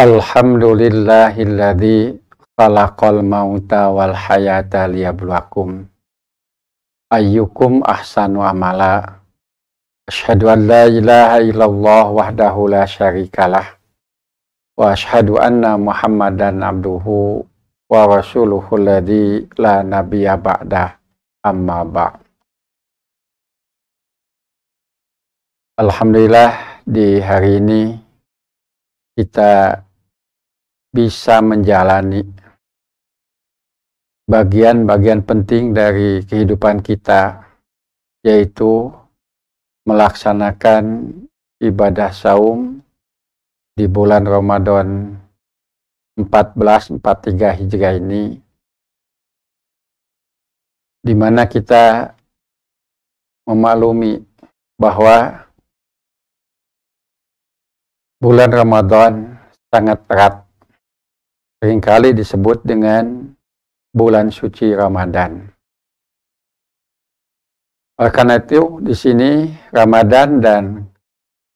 Alhamdulillahilladzi khalaqal mauta wal hayata liyabluwakum ayyukum ahsanu amala. Asyhadu an la ilaha illallah wahdahu la syarikalah wa asyhadu anna Muhammadan abduhu wa rasuluhu alladzi la nabiyya ba'dah, amma ba'd. Alhamdulillah, di hari ini kita bisa menjalani bagian-bagian penting dari kehidupan kita, yaitu melaksanakan ibadah saum di bulan Ramadan 1443 Hijriah ini, di mana kita memaklumi bahwa bulan Ramadan sangat erat, seringkali disebut dengan bulan suci Ramadan. Oleh karena itu, di sini Ramadan dan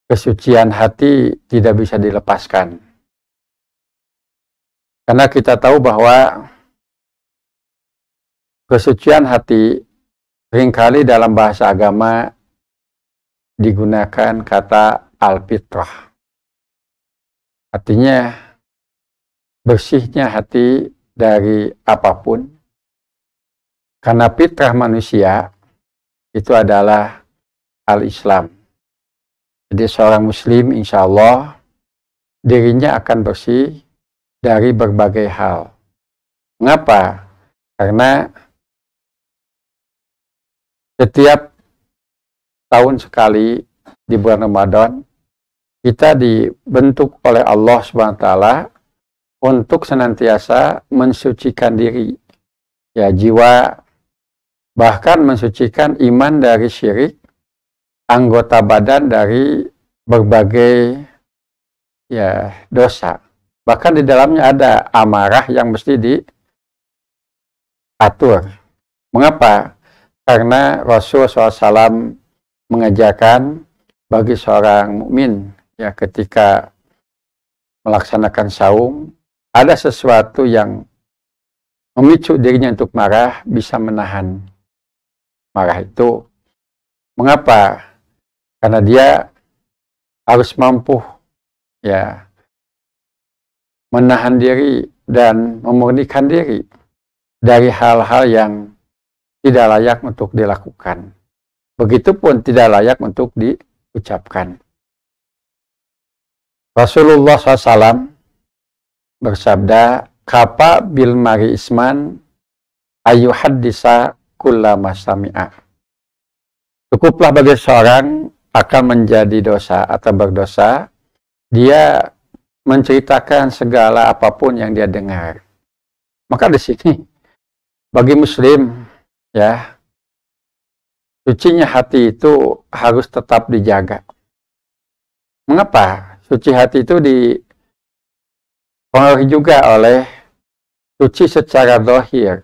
kesucian hati tidak bisa dilepaskan. Karena kita tahu bahwa kesucian hati seringkali dalam bahasa agama digunakan kata al-fitrah. Artinya bersihnya hati dari apapun, karena fitrah manusia itu adalah al-Islam. Jadi seorang muslim insya Allah dirinya akan bersih dari berbagai hal. Mengapa? Karena setiap tahun sekali di bulan Ramadan kita dibentuk oleh Allah SWT untuk senantiasa mensucikan diri, ya, jiwa, bahkan mensucikan iman dari syirik, anggota badan dari berbagai, ya, dosa. Bahkan di dalamnya ada amarah yang mesti diatur. Mengapa? Karena Rasulullah SAW mengajarkan bagi seorang mukmin, ya, ketika melaksanakan saum, ada sesuatu yang memicu dirinya untuk marah, bisa menahan marah itu. Mengapa? Karena dia harus mampu, ya, menahan diri dan memurnikan diri dari hal-hal yang tidak layak untuk dilakukan. Begitupun tidak layak untuk diucapkan. Rasulullah SAW bersabda, "Kafa bil mari isman ayu haddisa kullama sami'a." Cukuplah bagi seorang akan menjadi dosa atau berdosa, dia menceritakan segala apapun yang dia dengar. Maka di sini bagi muslim, ya, sucinya hati itu harus tetap dijaga. Mengapa? Suci hati itu dipengaruhi juga oleh suci secara zahir,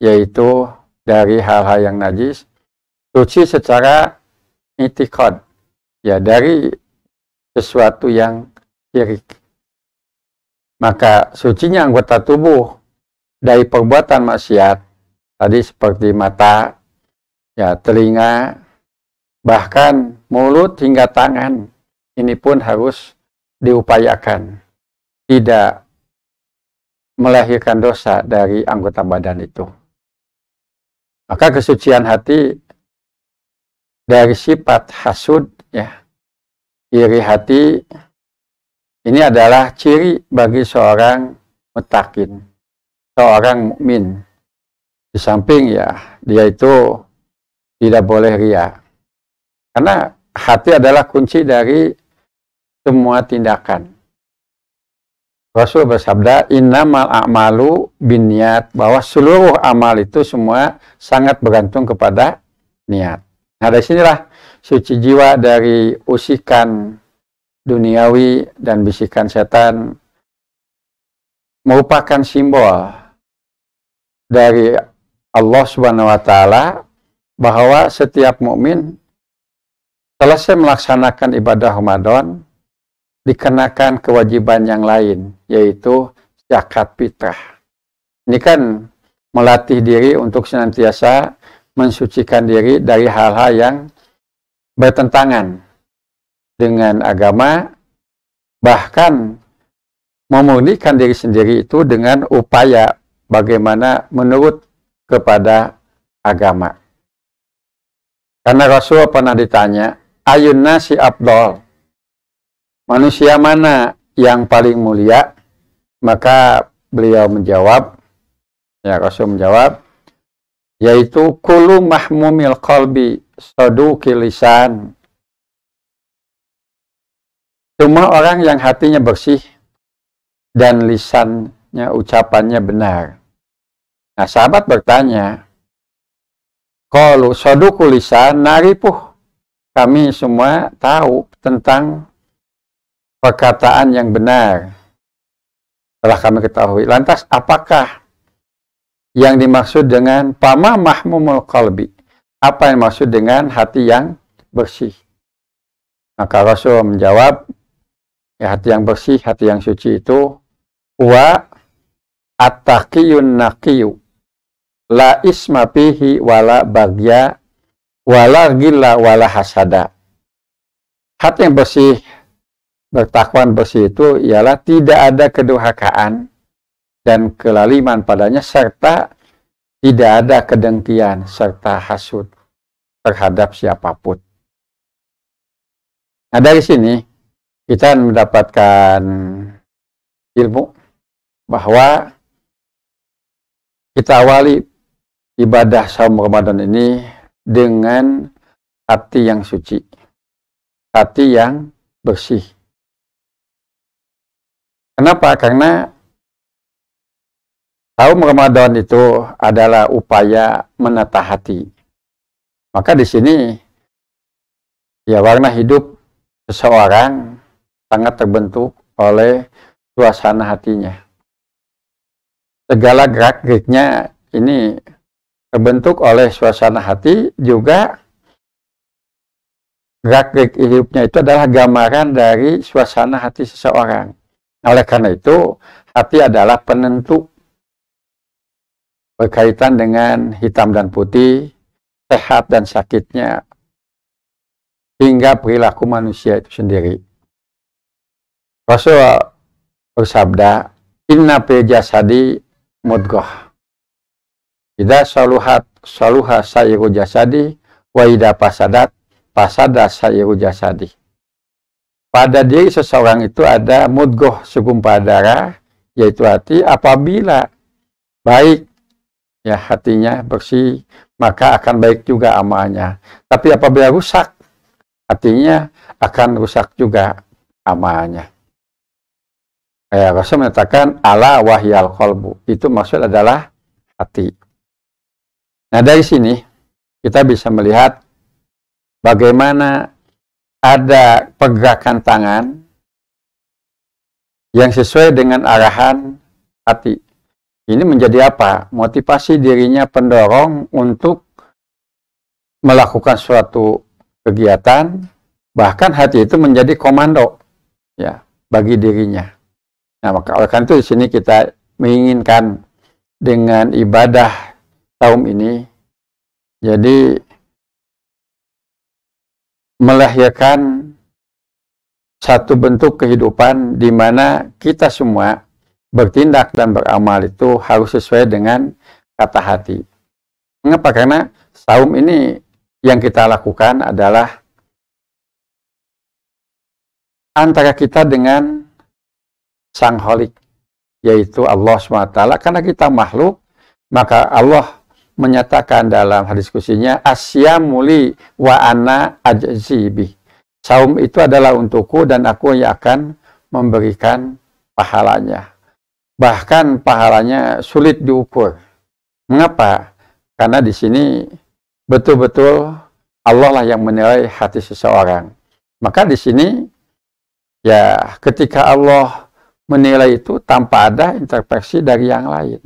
yaitu dari hal-hal yang najis. Suci secara i'tiqad, ya, dari sesuatu yang syirik. Maka sucinya anggota tubuh dari perbuatan maksiat, tadi seperti mata, ya, telinga, bahkan mulut hingga tangan, ini pun harus diupayakan tidak melahirkan dosa dari anggota badan itu. Maka kesucian hati dari sifat hasud, ya, iri hati, ini adalah ciri bagi seorang muttaqin, seorang mukmin. Di samping, ya, dia itu tidak boleh riya. Karena hati adalah kunci dari semua tindakan. Rasul bersabda, "Innamal a'malu binniyat", bahwa seluruh amal itu semua sangat bergantung kepada niat. Nah, dari sinilah suci jiwa dari usikan duniawi dan bisikan setan, merupakan simbol dari Allah Subhanahu wa Ta'ala bahwa setiap mukmin selesai melaksanakan ibadah Ramadan, dikenakan kewajiban yang lain, yaitu zakat fitrah. Ini kan melatih diri untuk senantiasa mensucikan diri dari hal-hal yang bertentangan dengan agama, bahkan memurnikan diri sendiri itu dengan upaya bagaimana menurut kepada agama. Karena Rasul pernah ditanya, ayun nasi afdal, manusia mana yang paling mulia? Maka beliau menjawab, Rasul menjawab, yaitu kullu mahmumil qalbi saduqil lisan. Semua orang yang hatinya bersih dan lisannya, ucapannya benar. Nah, sahabat bertanya, qalu saduqul lisan naripuh. Kami semua tahu tentang perkataan yang benar. Telah kami ketahui. Lantas apakah yang dimaksud dengan pama mahmumul qalbi? Apa yang dimaksud dengan hati yang bersih? Maka Rasul menjawab, ya, hati yang bersih, hati yang suci itu wa attaqiyun naqiyu la isma fihi wala bagya wala gilla wala hasada. Hati yang bersih, bertakwa bersih itu ialah tidak ada kedurhakaan dan kelaliman padanya, serta tidak ada kedengkian serta hasud terhadap siapapun. Nah, dari sini kita mendapatkan ilmu bahwa kita awali ibadah saum Ramadan ini dengan hati yang suci, hati yang bersih. Kenapa? Karena saum Ramadan itu adalah upaya menata hati. Maka di sini ya, warna hidup seseorang sangat terbentuk oleh suasana hatinya. Segala gerak-geriknya ini terbentuk oleh suasana hati, juga gerak-gerik hidupnya itu adalah gambaran dari suasana hati seseorang. Oleh karena itu, hati adalah penentu berkaitan dengan hitam dan putih, sehat dan sakitnya, hingga perilaku manusia itu sendiri. Rasul bersabda, inna fi jasadi mudghah. Idza saluha sa'iru jasadi wa idza fasada sa'iru jasadi. Pada diri seseorang itu ada mudghah, segumpal darah, yaitu hati. Apabila baik, ya, hatinya bersih, maka akan baik juga amalnya. Tapi apabila rusak, hatinya akan rusak juga amalnya. Rasul menyatakan ala wahyal qalbu, itu maksud adalah hati. Nah, dari sini kita bisa melihat bagaimana ada pergerakan tangan yang sesuai dengan arahan hati. Ini menjadi apa? Motivasi dirinya, pendorong untuk melakukan suatu kegiatan, bahkan hati itu menjadi komando, ya, bagi dirinya. Nah, maka oleh karena itu di sini kita menginginkan dengan ibadah saum ini, jadi melahirkan satu bentuk kehidupan di mana kita semua bertindak dan beramal itu harus sesuai dengan kata hati. Mengapa? Karena saum ini yang kita lakukan adalah antara kita dengan Sang Holik, yaitu Allah SWT. Karena kita makhluk, maka Allah menyatakan dalam hadis qudsinya, asyamuli wa ana ajzibi. Saum itu adalah untukku dan aku yang akan memberikan pahalanya. Bahkan pahalanya sulit diukur. Mengapa? Karena di sini betul-betul Allah lah yang menilai hati seseorang. Maka di sini, ya, ketika Allah menilai itu tanpa ada intervensi dari yang lain.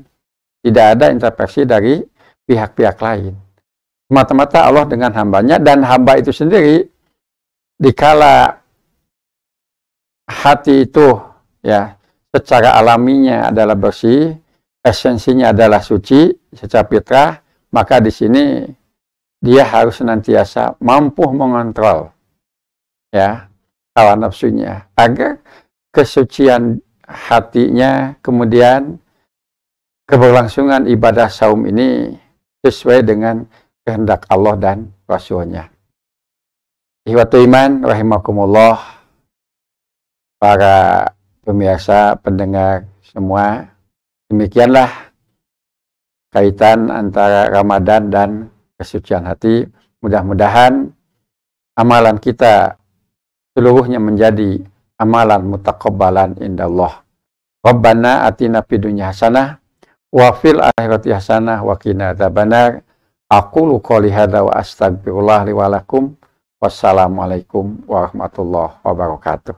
Tidak ada intervensi dari pihak-pihak lain. Semata-mata Allah dengan hambanya, dan hamba itu sendiri, dikala hati itu ya secara alaminya adalah bersih, esensinya adalah suci secara fitrah, maka di sini dia harus senantiasa mampu mengontrol ya hawa nafsunya agar kesucian hatinya, kemudian keberlangsungan ibadah saum ini sesuai dengan kehendak Allah dan Rasulnya. Ihwatu iman rahimakumullah, para pemirsa pendengar semua, demikianlah kaitan antara Ramadan dan kesucian hati. Mudah-mudahan amalan kita seluruhnya menjadi amalan mutaqabbalan indallah. Rabbana atina fid dunya hasanah wa fil akhirati hasanah wa qina adzabannar. Aqulu qouli hadza wa astaghfirullah li wa lakum. Wassalamualaikum warahmatullahi wabarakatuh.